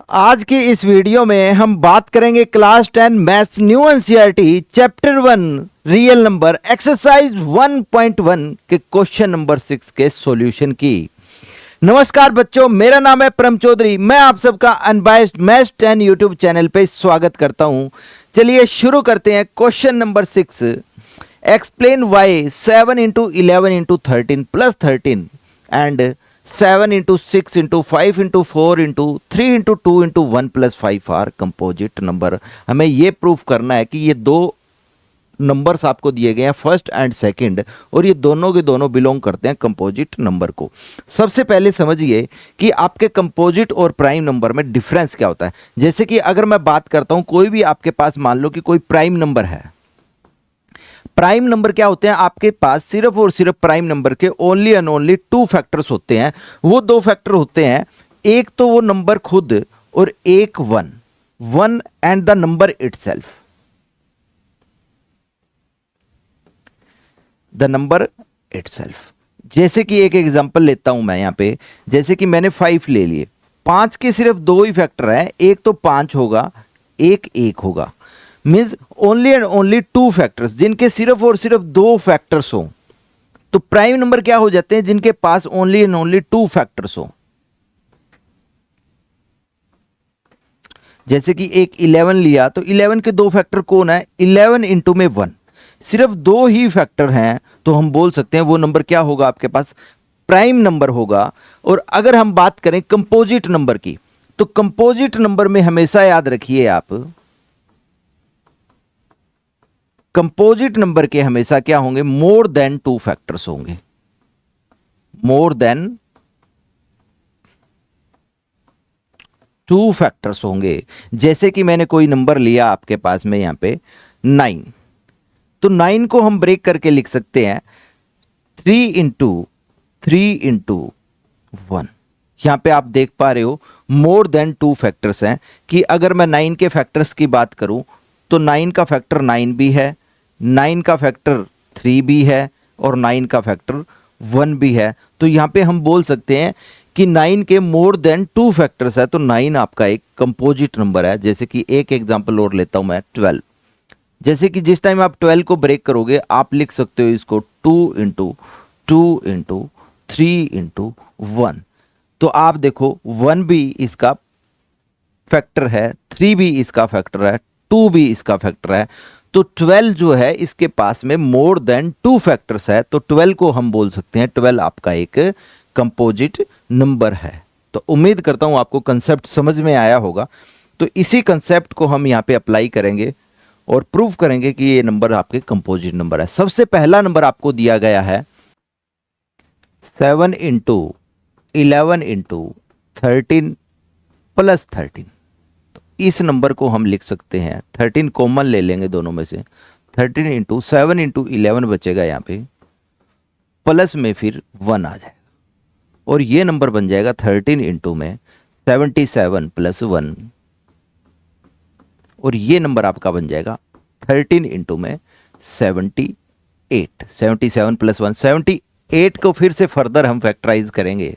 आज की इस वीडियो में हम बात करेंगे class 10 maths new NCERT chapter 1 real number exercise 1.1 के क्वेश्चन नंबर 6 के सॉल्यूशन की। नमस्कार बच्चों, मेरा नाम है परम चौधरी। मैं आप सबका अनबायस्ड मैथ्स 10 यूट्यूब चैनल पे स्वागत करता हूं। चलिए शुरू करते हैं। Question number 6, explain why 7 into 11 into 13 plus 13 and 7 into 6 into 5 into 4 into 3 into 2 into 1 plus 5 are composite number. हमें ये प्रूफ करना है कि ये दो नंबर्स आपको दिए गए हैं, फर्स्ट एंड सेकंड, और ये दोनों के दोनों बिलोंग करते हैं कंपोजिट नंबर को। सबसे पहले समझिए कि आपके कंपोजिट और प्राइम नंबर में डिफरेंस क्या होता है। जैसे कि अगर मैं बात करता हूं, कोई भी आपके पास मान लो कि कोई प्राइम नंबर है। प्राइम नंबर क्या होते हैं आपके पास? सिर्फ और सिर्फ प्राइम नंबर के only and only two factors होते हैं। वो दो फैक्टर होते हैं, एक तो वो नंबर खुद और एक one and the number itself. The number itself. जैसे कि एक एग्जांपल लेता हूं मैं यहां पे। जैसे कि मैंने 5 ले लिए। 5 के सिर्फ दो ही फैक्टर हैं, एक तो 5 होगा, एक होगा। Means only and only two factors, जिनके सिर्फ और सिर्फ दो फैक्टर्स हो। तो प्राइम नंबर क्या हो जाते हैं? जिनके पास only and only two factors हो। जैसे कि एक 11 लिया तो 11 के दो फैक्टर कौन है? 11 इंटू में 1। सिर्फ दो ही फैक्टर हैं, तो हम बोल सकते हैं वो नंबर क्या होगा आपके पास? प्राइम नंबर होगा। और अगर हम बात करें कंपोजिट नंबर की, तो कंपोजिट नंबर में हमेशा याद रखिए आप, कंपोजिट नंबर के हमेशा क्या होंगे? मोर देन टू फैक्टर्स होंगे। मोर देन टू फैक्टर्स होंगे। जैसे कि मैंने कोई नंबर लिया आपके पास में यहां पे 9, तो 9 को हम ब्रेक करके लिख सकते हैं 3 इंटू 1। यहां पे आप देख पा रहे हो मोर देन टू फैक्टर्स हैं। कि अगर मैं 9 के फैक्टर्स की बात करूं तो 9 का फैक्टर 9 भी है, 9 का फैक्टर 3 भी है, और 9 का फैक्टर 1 भी है। तो यहां पे हम बोल सकते हैं कि 9 के मोर देन टू फैक्टर्स है, तो 9 आपका एक कंपोजिट नंबर है। जैसे कि एक एग्जांपल और लेता हूं मैं, 12। जैसे कि जिस टाइम आप 12 को ब्रेक करोगे, आप लिख सकते हो इसको 2 इंटू 3 इंटू 1। तो आप देखो 1 भी इसका फैक्टर है, 3 भी इसका फैक्टर है, 2 भी इसका फैक्टर है। तो 12 जो है इसके पास में मोर देन टू फैक्टर्स है। तो 12 को हम बोल सकते हैं 12 आपका एक कंपोजिट नंबर है। तो उम्मीद करता हूं आपको कंसेप्ट समझ में आया होगा। तो इसी कंसेप्ट को हम यहां पे अप्लाई करेंगे और प्रूव करेंगे कि ये नंबर आपके कंपोजिट नंबर है। सबसे पहला नंबर आपको दिया गया है 7 इंटू 11 इंटू 13 प्लस 13। इस नंबर को हम लिख सकते हैं, 13 कॉमन ले लेंगे दोनों में से, 13 इंटू 7 इंटू 11 बचेगा यहाँ पे, प्लस में फिर 1 आ जाएगा, और ये नंबर बन जाएगा 13 इंटू में 77 प्लस 1, और ये नंबर आपका बन जाएगा 13 इंटू में 78। 77 प्लस 1 78 को फिर से फर्दर हम फैक्टराइज करेंगे,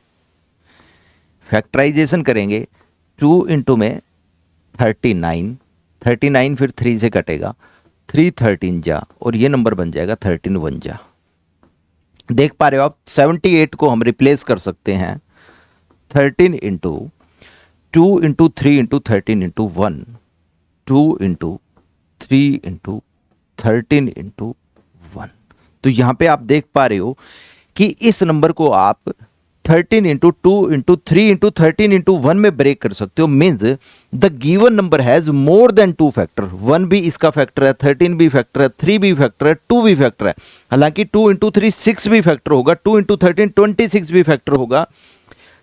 फैक्टराइजेशन करेंगे। 2 इंटू में 39, 39 फिर 3 से कटेगा, 3 13 जा, और ये नंबर बन जाएगा 13 1 जा। देख पा रहे हो आप, 78 को हम रिप्लेस कर सकते हैं 13 into 2 into 3 into 13 into 1, 2 into 3 into 13 into 1। तो यहां पे आप देख पा रहे हो कि इस नंबर को आप 13 इंटू 2 इंटू 3 इंटू 13 इंटू 1 में ब्रेक कर सकते हो। Means the given number has more than two factor. 1 भी इसका फैक्टर है, 13 भी फैक्टर है, 3 भी फैक्टर है, 2 भी फैक्टर है। हालांकि 2 इंटू 3 6 भी फैक्टर होगा, 2 इंटू 13 26 भी फैक्टर होगा,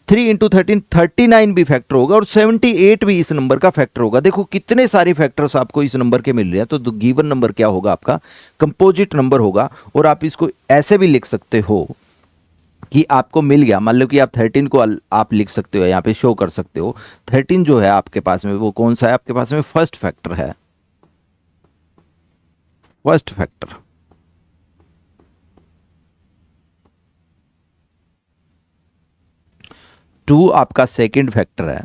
3 इंटू 13 39 भी फैक्टर होगा, और 78 भी इस नंबर का फैक्टर होगा। देखो कितने सारे फैक्टर्स आपको इस नंबर के मिल रहे हैं। तो गिवन नंबर क्या होगा? आपका कंपोजिट नंबर होगा। और आप इसको ऐसे भी लिख सकते हो कि आपको मिल गया, मान लो कि आप 13 को आप लिख सकते हो, यहाँ पे शो कर सकते हो 13 जो है आपके पास में वो कौन सा है? आपके पास में फर्स्ट फैक्टर है, फर्स्ट फैक्टर। 2 आपका सेकंड फैक्टर है,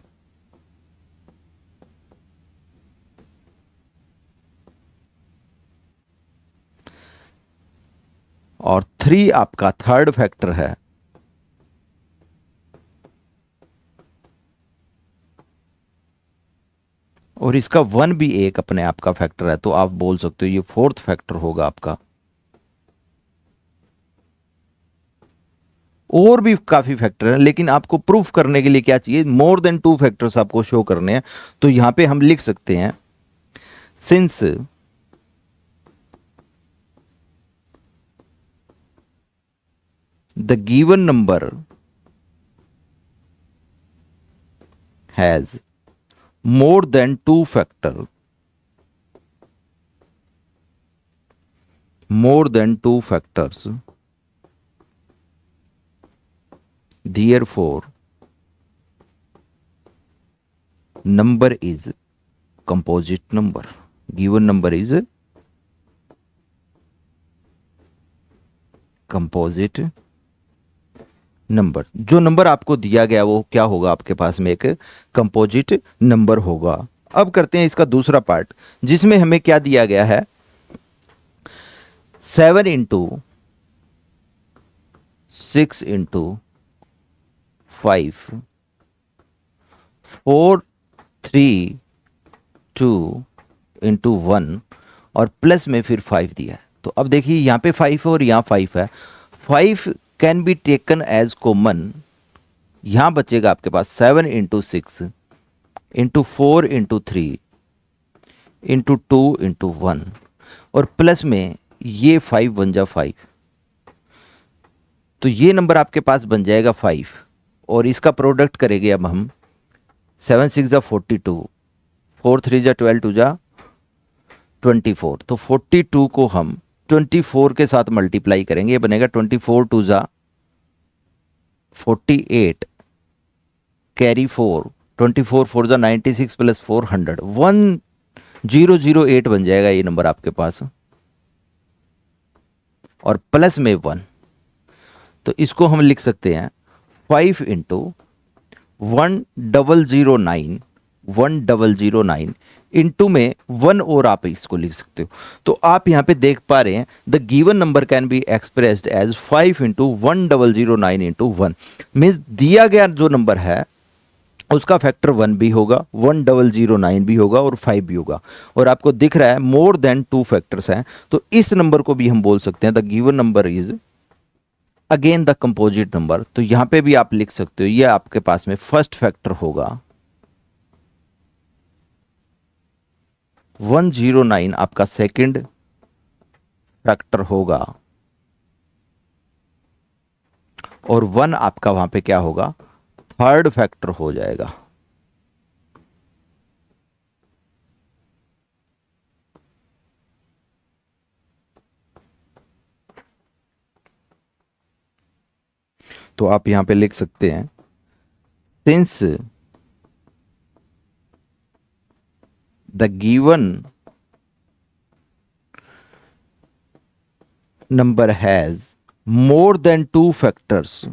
और 3 आपका थर्ड फैक्टर है, और इसका 1 भी एक अपने आप का फैक्टर है, तो आप बोल सकते हो ये फोर्थ फैक्टर होगा आपका। और भी काफी फैक्टर हैं, लेकिन आपको प्रूफ करने के लिए क्या चाहिए, मोर देन 2 फैक्टर्स आपको शो करने हैं। तो यहां पे हम लिख सकते हैं since the given number has more than 2 factor, more than 2 factors, therefore number is composite number, given number is composite number. जो नंबर आपको दिया गया वो क्या होगा, आपके पास में एक कंपोजिट नंबर होगा। अब करते हैं इसका दूसरा पार्ट, जिसमें हमें क्या दिया गया है, 7 इंटू 6 इंटू 5, 4 3 2 इंटू 1 और प्लस में फिर 5 दिया है। तो अब देखिए यहाँ पे 5 है और यहाँ 5 है। 5 can be taken as common, यहाँ बचेगा आपके पास 7 into 6 into 4 into 3 into 2 into 1 और प्लस में ये 5 बन जा 5, तो ये नंबर आपके पास बन जाएगा 5। और इसका प्रोडक्ट करेंगे अब हम, 7 6 जा 42, 4 3 जा 12 2 जा 24, तो 42 को हम 24 के साथ मल्टीप्लाई करेंगे, ये बनेगा 24 2 जा 48, कैरी 4, 24 4 जा 96 प्लस 400, 1008 बन जाएगा ये नंबर आपके पास, और प्लस में 1। तो इसको हम लिख सकते हैं 5 इंटू 1009, 1009 इंटू में 1 और आप इसको लिख सकते हो। तो आप यहाँ पे देख पा रहे हैं the given number can be expressed as 5 into 1009 into 1, means दिया गया जो नंबर है उसका फैक्टर 1 भी होगा, 1009 भी होगा और 5 भी होगा, और आपको दिख रहा है मोर देन 2 फैक्टर्स हैं। तो इस नंबर को भी हम बोल सकते हैं the given number is again the composite number. तो यहां पे भी आप लिख सकते हो ये आपके पास में फर्स्ट फैक्टर होगा, 109 आपका सेकंड फैक्टर होगा, और 1 आपका वहां पे क्या होगा, थर्ड फैक्टर हो जाएगा। तो आप यहां पे लिख सकते हैं since the given number has more than 2 factors,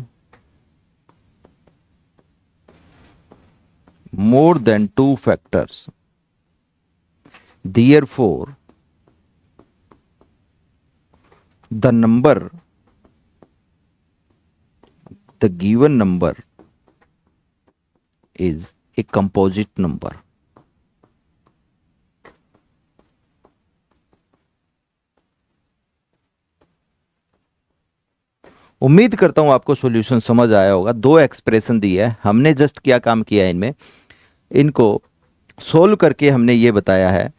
more than 2 factors, therefore the number, the given number is a composite number। उम्मीद करता हूं आपको सॉल्यूशन समझ आया होगा। 2 एक्सप्रेशन दी है, हमने जस्ट क्या काम किया है, इनमें इनको सोल्व करके हमने ये बताया है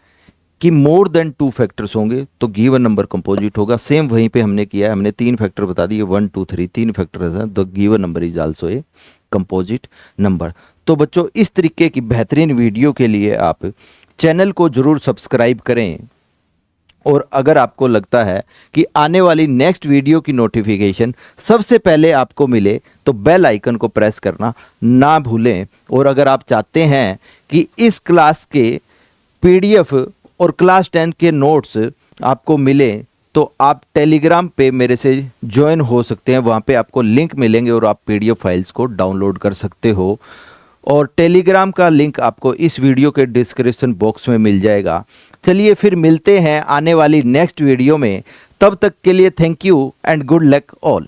कि मोर देन 2 फैक्टर्स होंगे तो गिवन नंबर कंपोजिट होगा। सेम वहीं पे हमने किया है, हमने 3 फैक्टर बता दिए, 1 2 3 3 फैक्टर्स हैं, the given number is also a composite number. तो बच्चों इस तरीके की बेहतरीन वीडियो के लिए आप चैनल को जरूर सब्सक्राइब करें, और अगर आपको लगता है कि आने वाली नेक्स्ट वीडियो की नोटिफिकेशन सबसे पहले आपको मिले तो बेल आइकन को प्रेस करना ना भूलें। और अगर आप चाहते हैं कि इस क्लास के पीडीएफ और क्लास 10 के नोट्स आपको मिले तो आप टेलीग्राम पे मेरे से ज्वाइन हो सकते हैं, वहाँ पे आपको लिंक मिलेंगे और आप पीडीएफ फाइल्स को डाउनलोड कर सकते हो। और टेलीग्राम का लिंक आपको इस वीडियो के डिस्क्रिप्शन बॉक्स में मिल जाएगा। चलिए फिर मिलते हैं आने वाली नेक्स्ट वीडियो में, तब तक के लिए thank you and good luck all.